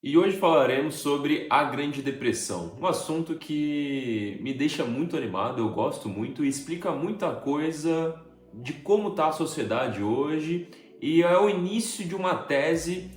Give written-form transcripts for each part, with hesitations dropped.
E hoje falaremos sobre a Grande Depressão, um assunto que me deixa muito animado, eu gosto muito e explica muita coisa de como está a sociedade hoje e é o início de uma tese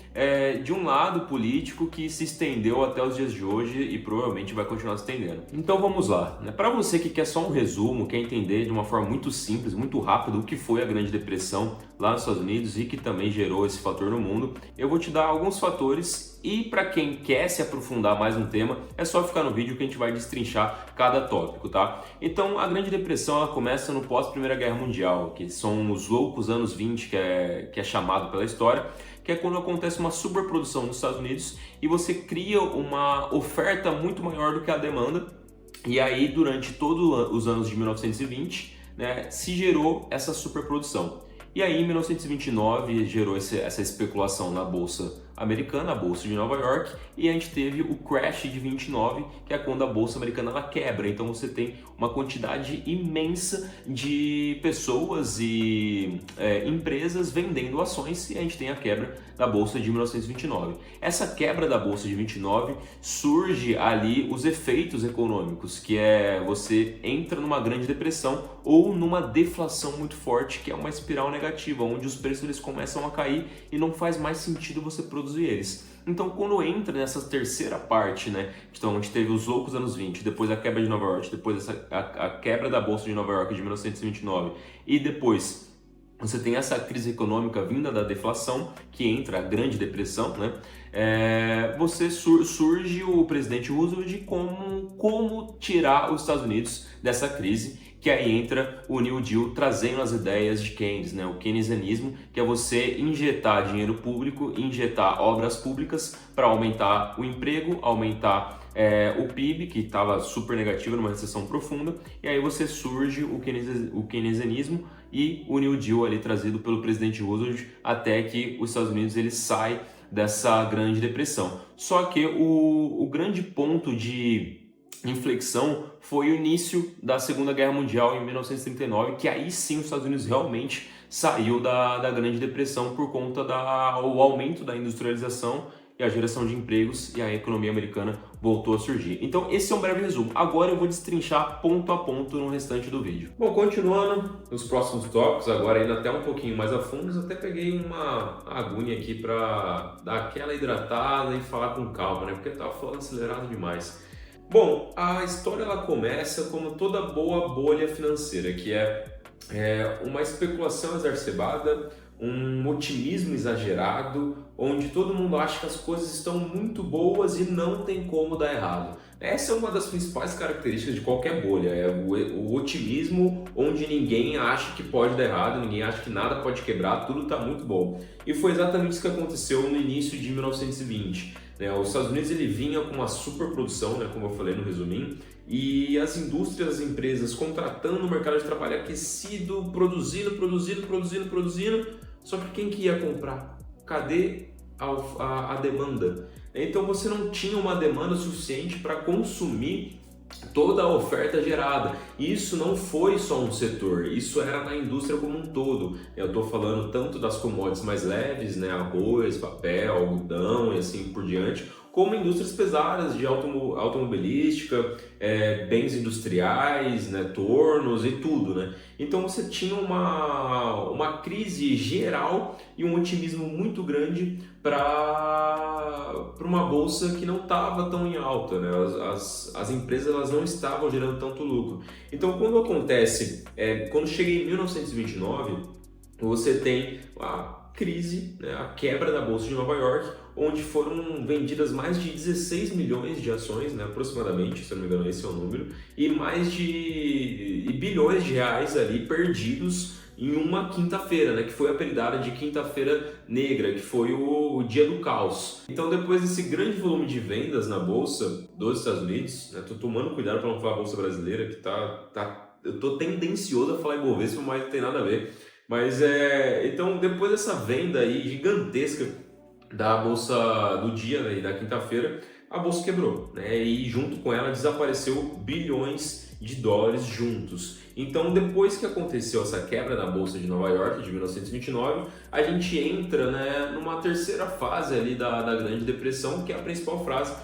de um lado político que se estendeu até os dias de hoje e provavelmente vai continuar se estendendo. Então vamos lá, né? Para você que quer só um resumo, quer entender de uma forma muito simples, muito rápida o que foi a Grande Depressão lá nos Estados Unidos e que também gerou esse fator no mundo, eu vou te dar alguns fatores e para quem quer se aprofundar mais no tema, é só ficar no vídeo que a gente vai destrinchar cada tópico, tá? Então, a Grande Depressão ela começa no pós-Primeira Guerra Mundial, que são os loucos anos 20, que é chamado pela história, que é quando acontece uma superprodução nos Estados Unidos e você cria uma oferta muito maior do que a demanda. E aí, durante todos os anos de 1920, né, se gerou essa superprodução. E aí, em 1929, gerou essa especulação na Bolsa Americana, a Bolsa de Nova York, e a gente teve o crash de 29, que é quando a Bolsa Americana ela quebra. Então você tem uma quantidade imensa de pessoas e empresas vendendo ações e a gente tem a quebra da Bolsa de 1929. Essa quebra da Bolsa de 29 surge ali os efeitos econômicos, que é você entra numa grande depressão ou numa deflação muito forte, que é uma espiral negativa, onde os preços eles começam a cair e não faz mais sentido você produzir eles. Então, quando entra nessa terceira parte, né, então onde teve os loucos anos 20, depois a quebra de Nova York, depois a quebra da Bolsa de Nova York de 1929 e depois você tem essa crise econômica vinda da deflação, que entra a Grande Depressão, né? Surge o presidente Roosevelt de como tirar os Estados Unidos dessa crise, que aí entra o New Deal trazendo as ideias de Keynes, né? O keynesianismo, que é você injetar dinheiro público, injetar obras públicas para aumentar o emprego, aumentar o PIB, que estava super negativo numa recessão profunda, e aí você surge o keynesianismo e o New Deal ali trazido pelo presidente Roosevelt até que os Estados Unidos ele sai dessa grande depressão. Só que o grande ponto de inflexão foi o início da Segunda Guerra Mundial em 1939, que aí sim os Estados Unidos realmente saiu da Grande Depressão por conta do aumento da industrialização e a geração de empregos e a economia americana voltou a surgir. Então esse é um breve resumo. Agora eu vou destrinchar ponto a ponto no restante do vídeo. Bom, continuando nos próximos tópicos, agora indo até um pouquinho mais a fundo, eu até peguei uma aguinha aqui para dar aquela hidratada e falar com calma, né? Porque eu tava falando acelerado demais. Bom, a história ela começa como toda boa bolha financeira, que é uma especulação exacerbada, um otimismo exagerado, onde todo mundo acha que as coisas estão muito boas e não tem como dar errado. Essa é uma das principais características de qualquer bolha, é o otimismo onde ninguém acha que pode dar errado, ninguém acha que nada pode quebrar, tudo está muito bom. E foi exatamente isso que aconteceu no início de 1920. Né? Os Estados Unidos ele vinha com uma superprodução, né, como eu falei no resuminho, e as indústrias, as empresas contratando o mercado de trabalho aquecido, produzindo, só que quem que ia comprar? Cadê a demanda? Então você não tinha uma demanda suficiente para consumir toda a oferta gerada. Isso não foi só um setor, isso era na indústria como um todo. Eu estou falando tanto das commodities mais leves, né, arroz, papel, algodão e assim por diante, como indústrias pesadas de automobilística, bens industriais, né, tornos e tudo, né? Então você tinha uma crise geral e um otimismo muito grande para uma bolsa que não estava tão em alta, né? As empresas elas não estavam gerando tanto lucro. Então quando acontece, quando chega em 1929, você tem a crise, né, a quebra da Bolsa de Nova York, onde foram vendidas mais de 16 milhões de ações, né, aproximadamente, se eu não me engano esse é o número, e mais de bilhões de reais ali perdidos em uma quinta-feira, né, que foi apelidada de Quinta-feira Negra, que foi o dia do caos. Então depois desse grande volume de vendas na Bolsa dos Estados Unidos, né, tô tomando cuidado para não falar Bolsa Brasileira, que eu tô tendencioso a falar Ibovespa, mas não tem nada a ver. Mas então depois dessa venda aí gigantesca da bolsa do dia, né, e da quinta-feira, a bolsa quebrou, né, e junto com ela desapareceu bilhões de dólares juntos. Então, depois que aconteceu essa quebra na bolsa de Nova York de 1929, a gente entra, né, numa terceira fase ali da Grande Depressão, que é a principal fase,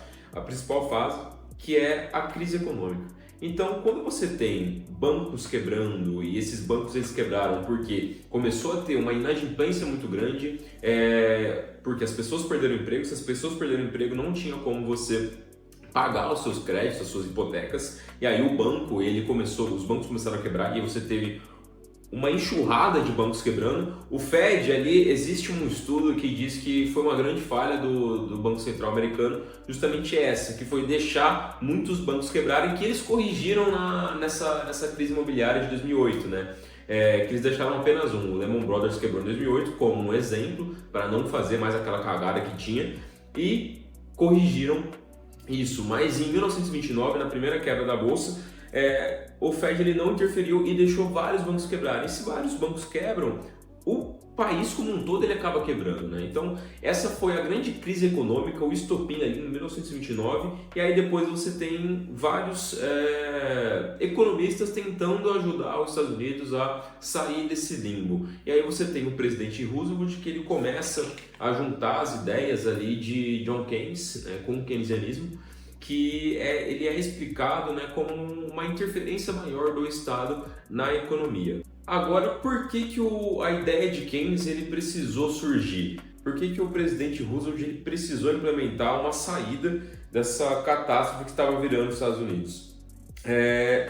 que é a crise econômica. Então, quando você tem bancos quebrando, e esses bancos eles quebraram porque começou a ter uma inadimplência muito grande, porque as pessoas perderam emprego, se as pessoas perderam emprego não tinha como você pagar os seus créditos, as suas hipotecas, e aí os bancos começaram a quebrar e você teve uma enxurrada de bancos quebrando. O Fed ali, existe um estudo que diz que foi uma grande falha do Banco Central americano, justamente essa, que foi deixar muitos bancos quebrarem, que eles corrigiram nessa crise imobiliária de 2008, né? Que eles deixaram apenas um. O Lehman Brothers quebrou em 2008 como um exemplo, para não fazer mais aquela cagada que tinha, e corrigiram isso. Mas em 1929, na primeira quebra da bolsa, o Fed ele não interferiu e deixou vários bancos quebrarem. E se vários bancos quebram, o país como um todo ele acaba quebrando, né? Então essa foi a grande crise econômica, o estopim ali em 1929, e aí depois você tem vários economistas tentando ajudar os Estados Unidos a sair desse limbo. E aí você tem o presidente Roosevelt, que ele começa a juntar as ideias ali de John Keynes, né, com o keynesianismo, que ele é explicado, né, como uma interferência maior do Estado na economia. Agora, por que a ideia de Keynes ele precisou surgir? Por que o presidente Roosevelt ele precisou implementar uma saída dessa catástrofe que estava virando os Estados Unidos?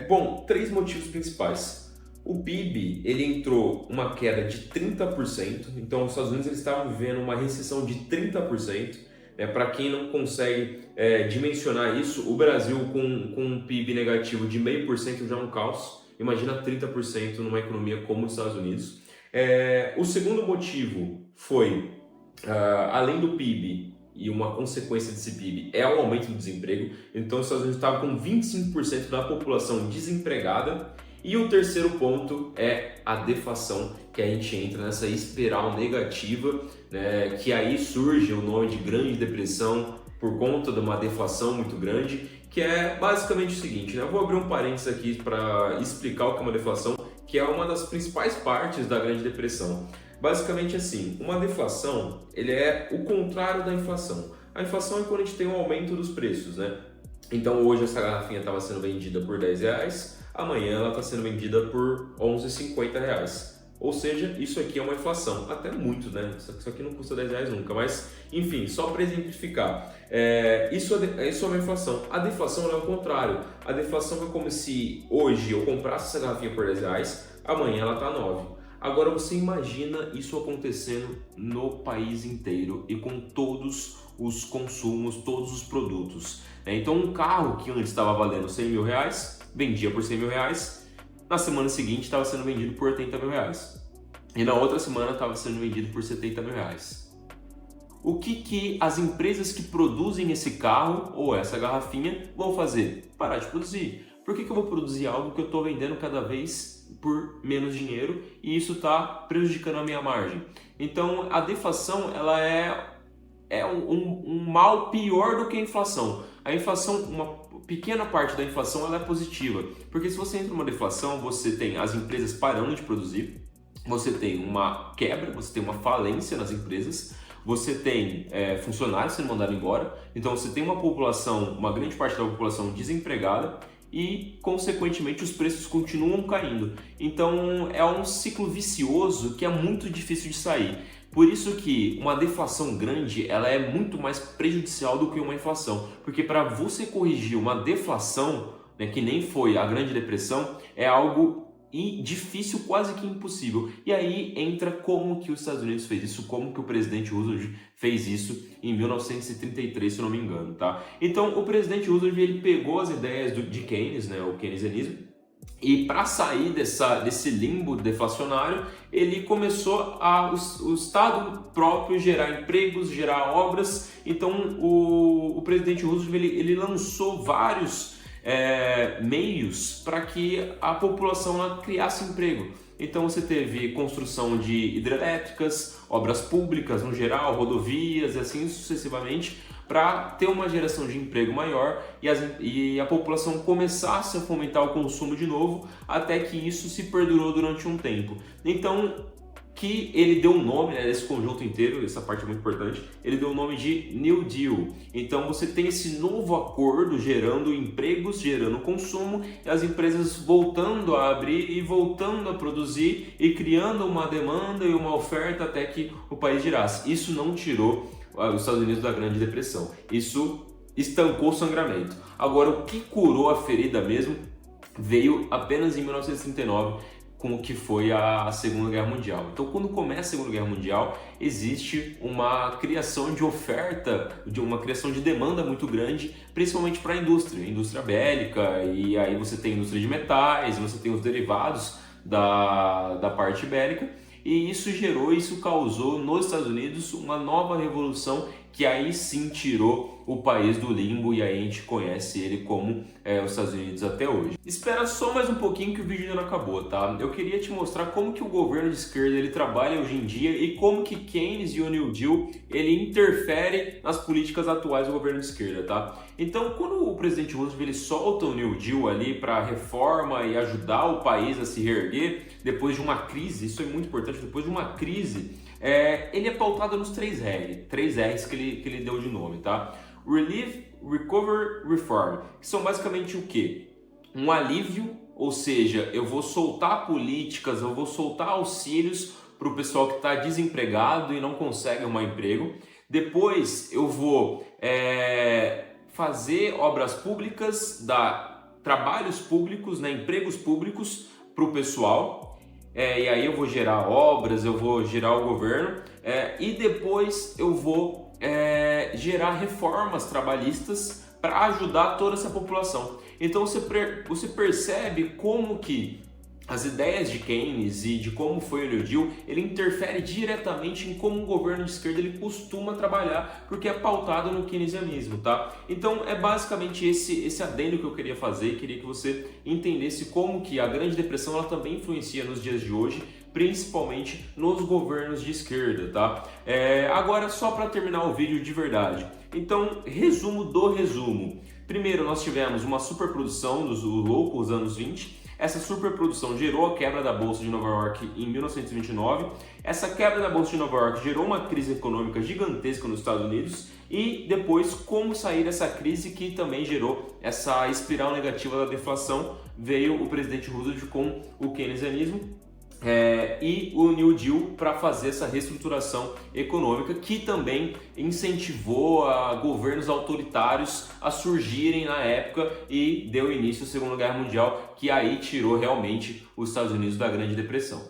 Bom, 3 motivos principais. O PIB ele entrou uma queda de 30%, então os Estados Unidos eles estavam vivendo uma recessão de 30%. Para quem não consegue dimensionar isso, o Brasil com um PIB negativo de 0,5% já é um caos. Imagina 30% numa economia como os Estados Unidos. O segundo motivo foi, além do PIB, e uma consequência desse PIB é o aumento do desemprego. Então os Estados Unidos estavam com 25% da população desempregada. E o terceiro ponto é a deflação, que a gente entra nessa espiral negativa, né, que aí surge o nome de Grande Depressão por conta de uma deflação muito grande, que é basicamente o seguinte, né? Eu vou abrir um parênteses aqui para explicar o que é uma deflação, que é uma das principais partes da Grande Depressão. Basicamente assim, uma deflação ele é o contrário da inflação. A inflação é quando a gente tem um aumento dos preços, né? Então hoje essa garrafinha estava sendo vendida por R$10, amanhã ela está sendo vendida por R$11,50. Ou seja, isso aqui é uma inflação, até muito, né? Isso aqui não custa R$10 nunca, mas enfim, só para exemplificar, isso é uma inflação. A deflação é o contrário. A deflação é como se hoje eu comprasse essa garrafinha por R$10, amanhã ela está 9. Agora você imagina isso acontecendo no país inteiro e com todos os consumos, todos os produtos. Então um carro que antes estava valendo R$100 mil, vendia por R$100 mil, na semana seguinte estava sendo vendido por R$80 mil. E na outra semana estava sendo vendido por R$70 mil. O que as empresas que produzem esse carro ou essa garrafinha vão fazer? Parar de produzir. Por que eu vou produzir algo que eu estou vendendo cada vez por menos dinheiro e isso está prejudicando a minha margem? Então a deflação ela é um mal pior do que a inflação. A inflação, uma pequena parte da inflação ela é positiva, porque se você entra numa deflação, você tem as empresas parando de produzir, você tem uma quebra, você tem uma falência nas empresas, você tem funcionários sendo mandados embora, então você tem uma grande parte da população desempregada e, consequentemente, os preços continuam caindo. Então é um ciclo vicioso que é muito difícil de sair. Por isso que uma deflação grande ela é muito mais prejudicial do que uma inflação, porque para você corrigir uma deflação, né, que nem foi a Grande Depressão, é algo difícil, quase que impossível. E aí entra como que os Estados Unidos fez isso, como que o presidente Roosevelt fez isso em 1933, se eu não me engano, tá? Então o presidente Roosevelt ele pegou as ideias de Keynes, né, o keynesianismo, e para sair desse limbo deflacionário, ele começou o Estado próprio gerar empregos, gerar obras. Então o presidente Roosevelt ele lançou vários meios para que a população lá criasse emprego. Então você teve construção de hidrelétricas, obras públicas no geral, rodovias e assim sucessivamente, para ter uma geração de emprego maior e a população começasse a fomentar o consumo de novo, até que isso se perdurou durante um tempo. Então, que ele deu um nome, né, desse conjunto inteiro, essa parte é muito importante, ele deu o nome de New Deal. Então você tem esse novo acordo gerando empregos, gerando consumo, e as empresas voltando a abrir e voltando a produzir e criando uma demanda e uma oferta até que o país girasse. Isso não tirou os Estados Unidos da Grande Depressão, isso estancou o sangramento. Agora, o que curou a ferida mesmo veio apenas em 1939, com o que foi a Segunda Guerra Mundial. Então, quando começa a Segunda Guerra Mundial, existe uma criação de oferta, uma criação de demanda muito grande, principalmente para a indústria bélica, e aí você tem a indústria de metais, você tem os derivados da parte bélica, e isso causou nos Estados Unidos uma nova revolução que aí sim tirou o país do limbo, e aí a gente conhece ele como os Estados Unidos até hoje. Espera só mais um pouquinho que o vídeo ainda não acabou, tá? Eu queria te mostrar como que o governo de esquerda ele trabalha hoje em dia e como que Keynes e o New Deal ele interfere nas políticas atuais do governo de esquerda, tá? Então, quando o presidente Roosevelt ele solta o New Deal ali para reforma e ajudar o país a se reerguer depois de uma crise, isso é muito importante, depois de uma crise, ele é pautado nos 3Rs que ele deu de nome, tá? Relief, Recover, Reform, que são basicamente o quê? Um alívio, ou seja, eu vou soltar políticas, eu vou soltar auxílios para o pessoal que está desempregado e não consegue arrumar emprego. Depois eu vou fazer obras públicas, dar trabalhos públicos, né, empregos públicos para o pessoal. E aí eu vou gerar obras, eu vou gerar o governo, e depois eu vou gerar reformas trabalhistas para ajudar toda essa população. Então você percebe como que as ideias de Keynes e de como foi o New Deal, ele interfere diretamente em como o governo de esquerda ele costuma trabalhar, porque é pautado no keynesianismo, tá? Então é basicamente esse adendo que eu queria fazer, queria que você entendesse como que a Grande Depressão ela também influencia nos dias de hoje, principalmente nos governos de esquerda, tá? Agora, só para terminar o vídeo de verdade. Então, resumo do resumo. Primeiro, nós tivemos uma superprodução dos loucos anos 20. Essa superprodução gerou a quebra da Bolsa de Nova York em 1929. Essa quebra da Bolsa de Nova York gerou uma crise econômica gigantesca nos Estados Unidos. E depois, como sair dessa crise que também gerou essa espiral negativa da deflação, veio o presidente Roosevelt com o keynesianismo e o New Deal para fazer essa reestruturação econômica, que também incentivou a governos autoritários a surgirem na época e deu início à Segunda Guerra Mundial, que aí tirou realmente os Estados Unidos da Grande Depressão.